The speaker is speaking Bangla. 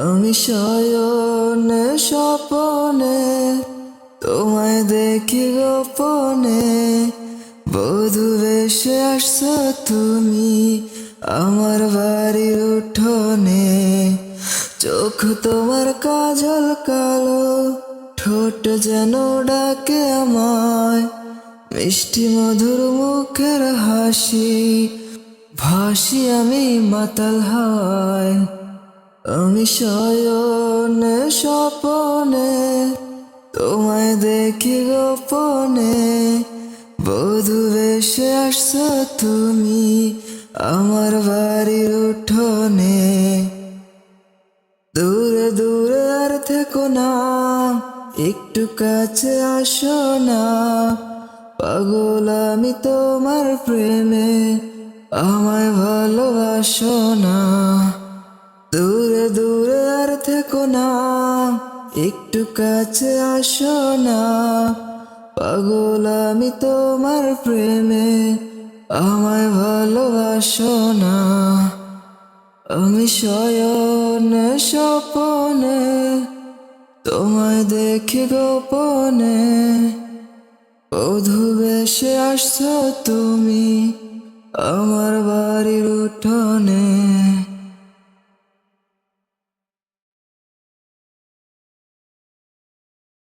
আমি শয়নে স্বপনে তোমায় দেখি গোপনে, বধূ বেশে আসছো তুমি আমার বাড়ির উঠোনে। চোখ তোমার কাজল কালো, ঠোঁট যেন ডাকে আমায়, মিষ্টি মধুর মুখের হাসি, ভাসি আমি মাতাল হাওয়ায়। আমি শয়নে স্বপনে তোমায় দেখি গোপনে, বধূ বেশে আসছো তুমি আমার বাড়ির উঠোনে। দূরে দূরে আর থেকো না, একটু কাছে আসো না, পাগল আমি তোমার প্রেমে, আমায় ভালোবাসো না। দূরে দূরে আর থেকো না, একটু কাছে আসো না, পাগল আমি তোমার প্রেমে, আমায় ভালোবাসো না। আমি শয়নে স্বপনে তোমায় দেখি গোপনে, বধূ বেশে আসছো তুমি